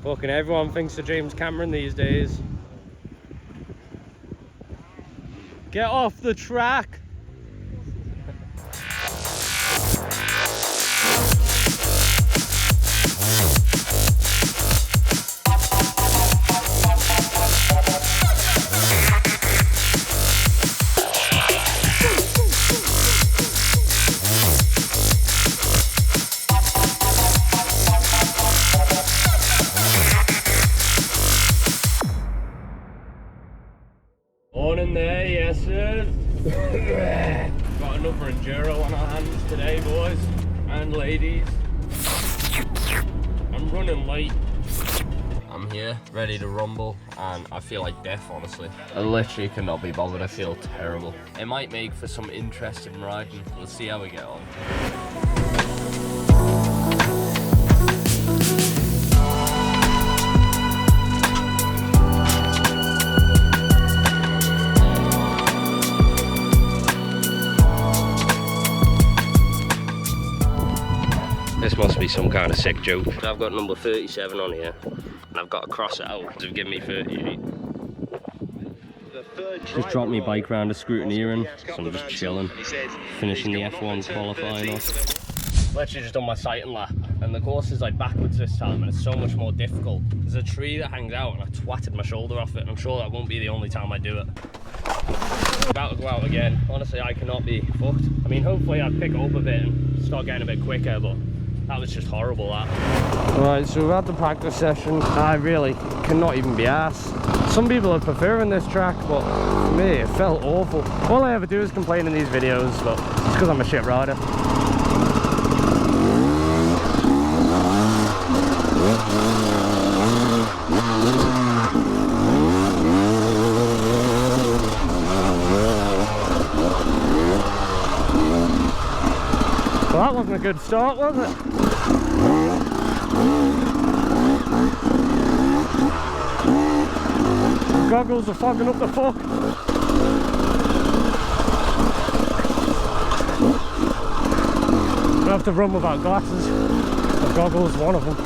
Fucking everyone thinks of James Cameron these days. Get off the track! On in there, yes sir. Got another Enduro on our hands today, boys and ladies. I'm running late. I'm here, ready to rumble, and I feel like death, honestly. I literally cannot be bothered, I feel terrible. It might make for some interesting riding. We'll see how we get on. This must be some kind of sick joke. I've got number 37 on here, and I've got to cross it out because they've given me 38. Just dropped my bike round a scrutineering, so I'm just chilling, finishing the F1 qualifying off. Literally just done my sighting lap, and the course is like backwards this time, and it's so much more difficult. There's a tree that hangs out, and I twatted my shoulder off it, and I'm sure that won't be the only time I do it. About to go out again. Honestly, I cannot be fucked. I mean, hopefully I'd pick it up a bit and start getting a bit quicker, but that was just horrible, that. Alright, so we've had the practice session. I really cannot even be arsed. Some people are preferring this track, but for me, it felt awful. All I ever do is complain in these videos, but it's because I'm a shit rider. Well, that wasn't a good start, was it? Goggles are fogging up the fuck. I have to run without glasses. The goggles, one of them.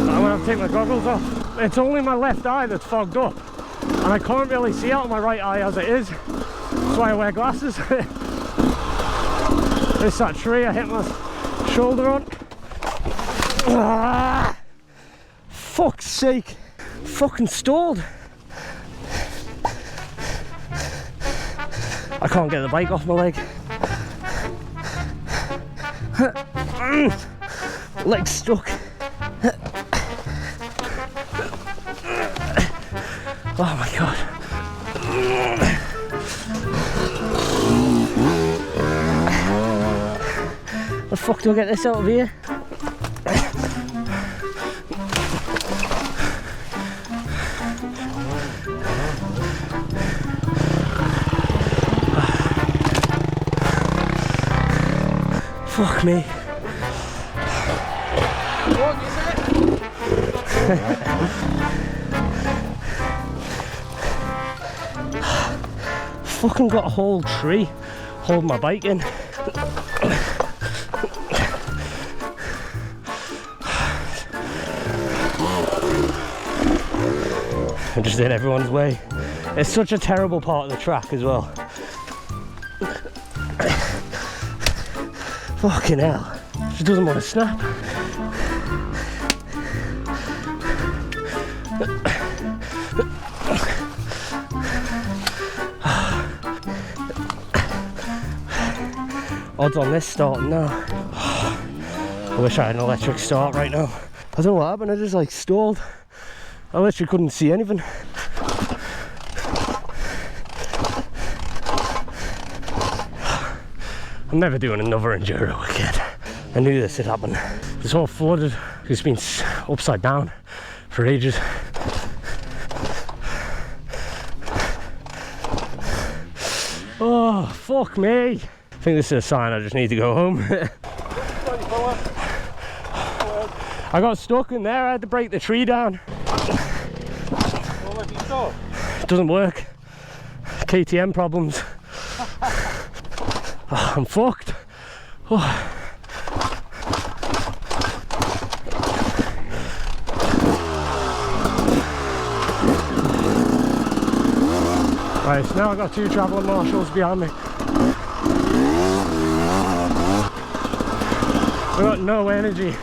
I'm gonna have to take my goggles off. It's only my left eye that's fogged up, and I can't really see out of my right eye as it is. That's why I wear glasses. There's that tree I hit my shoulder on. Ah, fuck's sake. Fucking stalled. I can't get the bike off my leg. Leg's stuck. Oh my god. The fuck do I get this out of here? Fuck me. What is it? Fucking got a whole tree holding my bike in. I'm just in everyone's way. It's such a terrible part of the track as well. Fucking hell. She doesn't want to snap. Odds on this starting now. I wish I had an electric start right now. I don't know what happened, I just like stalled. I literally couldn't see anything. I'm never doing another Enduro again. I knew this had happened. It's all flooded. It's been upside down for ages. Oh, fuck me. I think this is a sign I just need to go home. I got stuck in there, I had to break the tree down. It doesn't work. KTM problems. Oh, I'm fucked. Oh. Right, so now I've got 2 travelling marshals behind me. I've got no energy.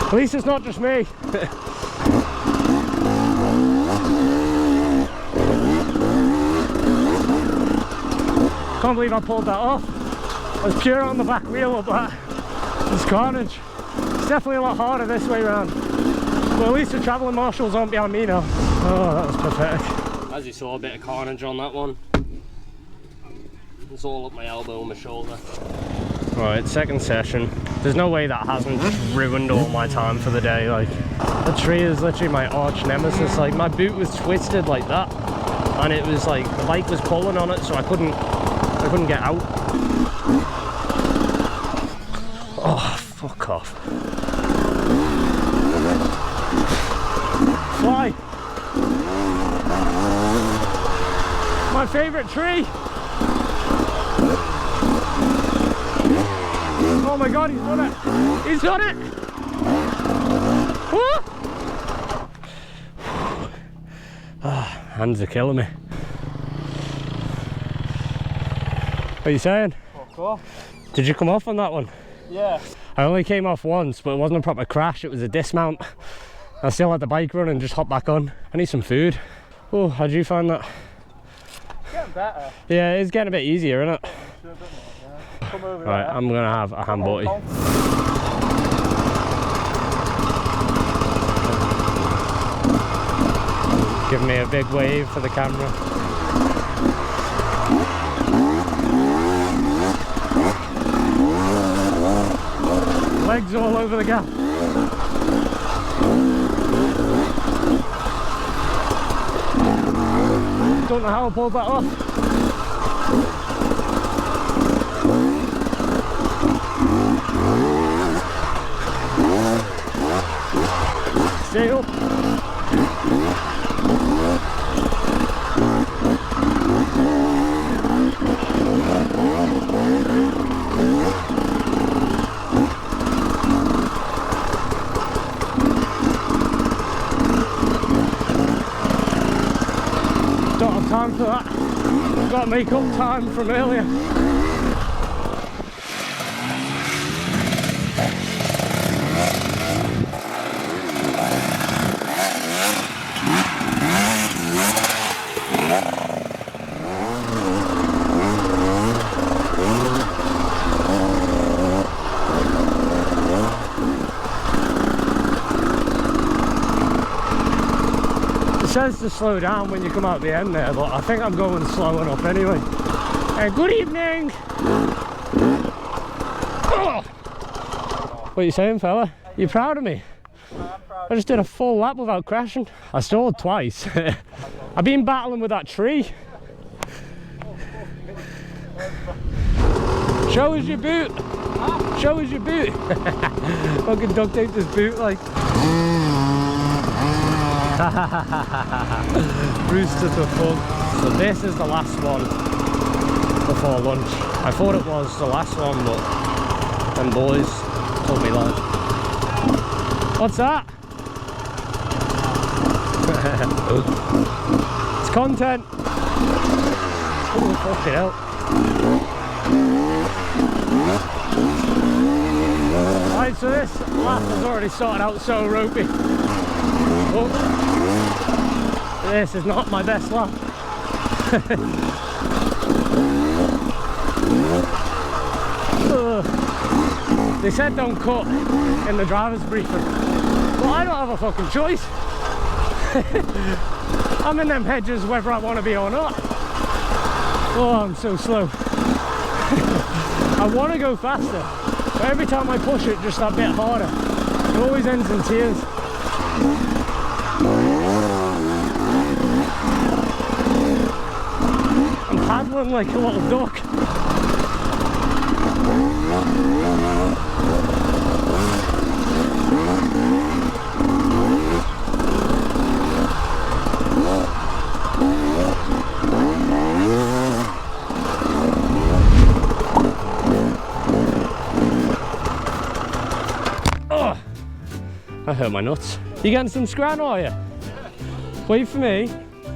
At least it's not just me. Can't believe I pulled that off. I was pure on the back wheel up that. It's carnage. It's definitely a lot harder this way around. But at least the travelling marshals aren't behind me now. Oh, that was pathetic. As you saw, a bit of carnage on that one. It's all up my elbow and my shoulder. Right, second session. There's no way that hasn't just ruined all my time for the day. Like, the tree is literally my arch nemesis. Like, my boot was twisted like that, and it was like the bike was pulling on it, so I couldn't get out. Oh, fuck off. Fly. My favourite tree. Oh my god, he's done it! He's done it! Woo! Hands are killing me. What are you saying? Fuck off. Did you come off on that one? Yeah. I only came off once, but it wasn't a proper crash, it was a dismount. I still had the bike running and just hopped back on. I need some food. Oh, how'd you find that? It's getting better. Yeah, it's getting a bit easier, isn't it? Come over Right, there. I'm gonna have a ham butty. Give me a big wave for the camera. Legs all over the gap. Don't know how I pulled that off. Stay up. Don't have time for that. I've got to make up time from earlier. It says to slow down when you come out the end there, but I think I'm going slow enough anyway. Good evening! Oh. What are you saying, fella? You proud of me? I just did a full lap without crashing. I stalled twice. I've been battling with that tree. Show us your boot! Show us your boot! Fucking duct tape this boot like. Rooster to fuck. So this is the last one before lunch. I thought it was the last one, but them boys told me that. What's that? It's content. Oh, fucking hell. Right, so this lap has already started out so ropey. Oh, this is not my best lap. They said don't cut in the driver's briefing. Well, I don't have a fucking choice. I'm in them hedges whether I want to be or not. Oh, I'm so slow. I want to go faster, but every time I push it just that bit harder, it always ends in tears. I'm paddling like a little duck. hurt my nuts. You getting some scran, are you? Wait for me.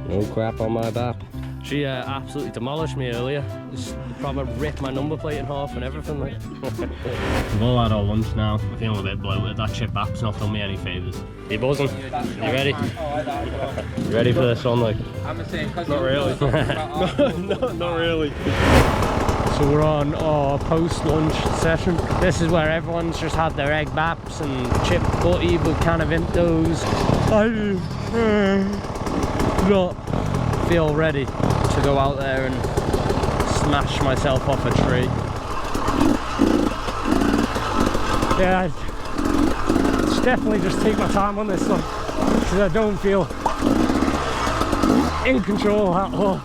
No crap on my back. She absolutely demolished me earlier. Just probably ripped my number plate in half and everything. Like. We've all had our lunch now. I'm feeling a bit bloated. That chip app's not done me any favours. You buzzing? You ready? You ready for this one? Like? I'm the same. Not really. Not really. So we're on our post-lunch session. This is where everyone's just had their egg baps and chip butty with can of Vintos. I do not feel ready to go out there and smash myself off a tree. Yeah, I should definitely just take my time on this one because I don't feel in control at all.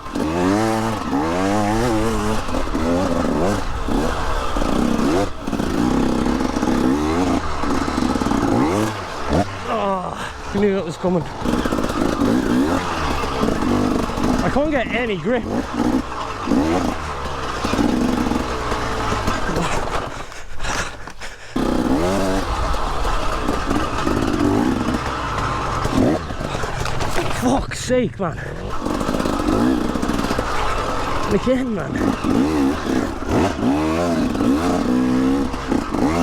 Oh, I knew that was coming. I can't get any grip. Fuck's sake, man. And again, man.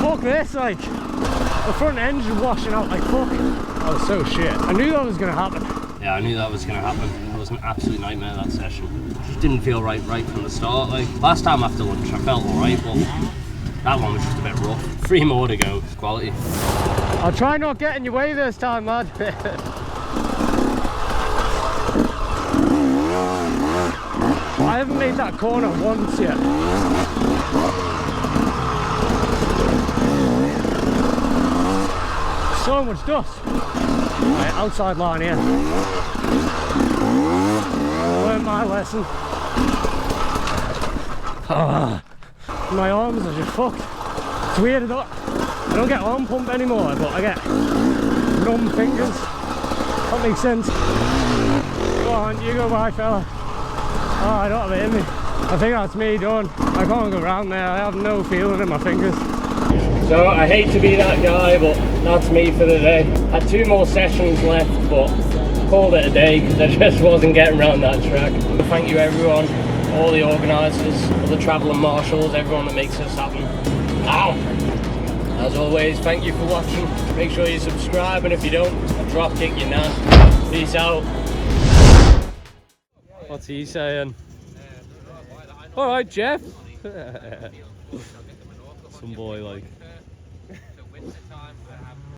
Fuck this, like. The front engine washing out like fuck. That was so shit. I knew that was gonna happen. Yeah, I knew that was going to happen. It was an absolute nightmare, that session. Just didn't feel right from the start. Like last time after lunch, I felt alright, but that one was just a bit rough. 3 more to go. Quality. I'll try not get in your way this time, lad. I haven't made that corner once yet. So much dust. Right, outside line here. Learned my lesson. My arms are just fucked. It's weird, I don't get arm pump anymore, but I get numb fingers. That makes sense. Go on, you go by, fella. Oh, I don't have it in me. I think that's me done. I can't go around there. I have no feeling in my fingers. So I hate to be that guy, but that's me for the day. Had 2 more sessions left, but called it a day because I just wasn't getting around that track. Thank you everyone, all the organisers, all the travelling marshals, everyone that makes this happen. Ow! As always, thank you for watching. Make sure you subscribe, and if you don't, I'll drop kick you now. Peace out. What's he saying? Alright, Jeff. Some boy like.